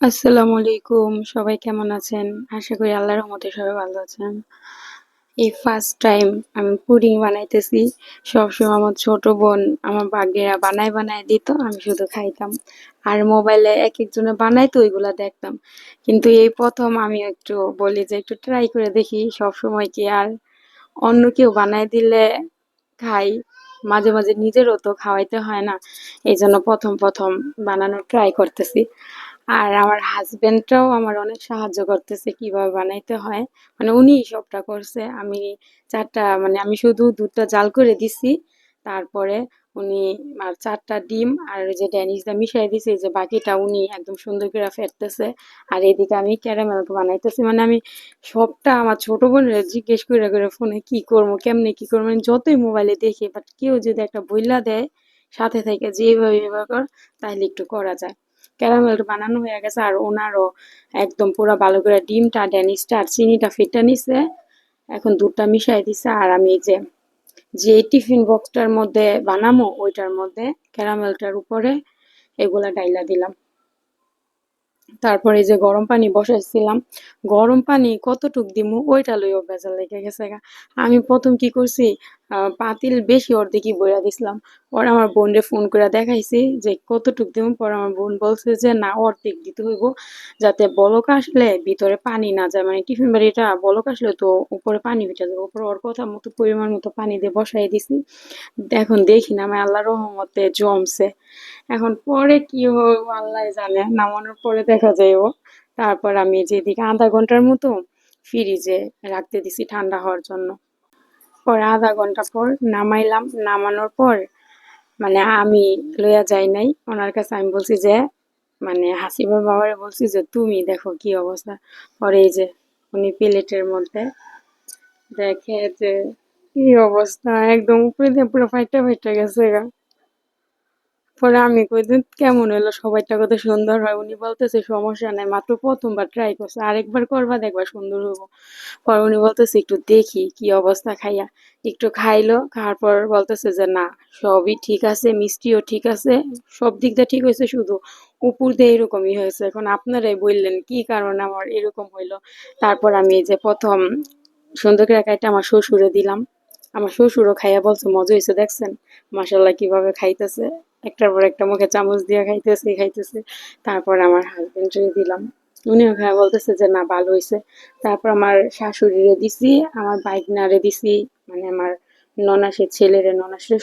আসসালামু আলাইকুম। সবাই কেমন আছেন? আশা করি আল্লাহর রহমতে সবাই ভালো আছেন। এই ফার্স্ট টাইম আমি পুডিং বানাইতেছি। সবসময় আমার ছোট বোন আমার ভাগ্নেরা বানায় দিত, আমি শুধু খাইতাম। আর মোবাইলে একেকজনে বানাইতো, ওইগুলা দেখতাম। কিন্তু এই প্রথম আমি একটু বলি যে একটু ট্রাই করে দেখি, সবসময় কি আর অন্য কেউ বানায় দিলে খাই, মাঝে মাঝে নিজেরও তো খাওয়াইতে হয় না। এই জন্য প্রথম বানানোর ট্রাই করতেছি। আর আমার হাজবেন্ডটাও আমার অনেক সাহায্য করতেছে কিভাবে বানাইতে হয়। মানে উনি সবটা করছে, আমি চারটা মানে আমি শুধু দুধটা জাল করে দিছি। তারপরে উনি আর চারটা ডিম আর ওই যে ড্যানিশটা মিশাই দিছে, এই যে বাকিটা উনি একদম সুন্দর করে ফেটতেছে। আর এদিকে আমি ক্যারামেল বানাইতেছি, মানে আমি সবটা আমার ছোট বোনের জিজ্ঞেস করে ফোনে কি করবো কেমনে কি করবো, মানে যতই মোবাইলে দেখি, বাট কেউ যদি একটা বইলা দেয় সাথে থেকে যে এইভাবে এইভাবে কর, তাহলে একটু করা যায়। ক্যারামেলটা বানানো হয়ে গেছে, আর ওনারও একদম পুরো ভালো করে ডিমটা ড্যানিশটা আর চিনিটা ফেটে নিছে। এখন দুধটা মিশাই দিছে, আর আমি এই যে যে টিফিন বক্সটার মধ্যে বানামো ওইটার মধ্যে ক্যারামেলটার উপরে এগুলা ডাইলা দিলাম। তারপরে এই যে গরম পানি বসাইছিলাম, গরম পানি কতটুক দিমু ওইটা লইও বেজাল লেগে গেছে গা। আমি প্রথম কি করছি, পাতিল বেশি অর্ধেকই বইরা দিছিলাম। পরে আমার বোনরে ফোন করে দেখাইছি যে কতটুক দিমু, পরে আমার বোন বলছে যে না, অর্ধেক দিতে হইব, যাতে বলক আসলে ভিতরে পানি না যায়, মানে টিফিন বাড়িটা বলক আসলে তো উপরে পানি উঠে যাবে। উপরে ওর কথা মতো পরিমাণ মতো পানি দিয়ে বসাই দিছি। এখন দেখি না, আমি আল্লাহর রহমতে জমছে। এখন পরে কি হবে আল্লাহ জানে, নামানোর পরে দেখা যাইব। তারপর আমি যেদিকে আধা ঘন্টার মতো ফ্রিজে রাখতে দিছি ঠান্ডা হওয়ার জন্য। পরে আধা ঘন্টা পর নামাইলাম, নামানোর পর মানে আমি লইয়া যাই নাই ওনার কাছে, আমি বলছি যে মানে হাসিবার বাবারে বলছি যে তুমি দেখো কি অবস্থা। পরে এই যে উনি প্লেটের মধ্যে দেখে যে কি অবস্থা, একদম উপরে দিয়ে পুরো ফাইটা ফাইটা গেছে গা। পরে আমি কই যে কেমন হইলো, সবাইটা কত সুন্দর হয়। উনি বলতেছে সমস্যা নাই, মাত্র প্রথমবার ট্রাই করছে, আরেকবার করবা দেখবা সুন্দর হইব। পরে উনি বলতেছে একটু দেখি কি অবস্থা খাইয়া। একটু খাইলো, খাওয়ার পর বলতেছে যে না, সবই ঠিক আছে, মিষ্টিও ঠিক আছে, সব দিক দিয়ে ঠিক হয়েছে, শুধু উপর দিয়ে এরকমই হয়েছে। এখন আপনারাই বললেন কি কারণে আমার এরকম হইলো। তারপর আমি এই যে প্রথম সুন্দর করে কাইটা আমার শ্বশুরে দিলাম। আমার শ্বশুরও খাইয়া বলছে মজা হয়েছে, দেখছেন মাশাল্লাহ কিভাবে খাইতেছে, একটার পর একটা মুখে চামচ দিয়ে খাইতেছে। তারপর আমার হাজবেন্ডকে দিলাম, উনিও খাইয়া বলতেছে যে না ভালো হয়েছে। তারপর আমার শাশুড়িরে দিছি, আমার বাইকনারে দিছি, মানে আমার ননাসের ছেলেরে ননাসের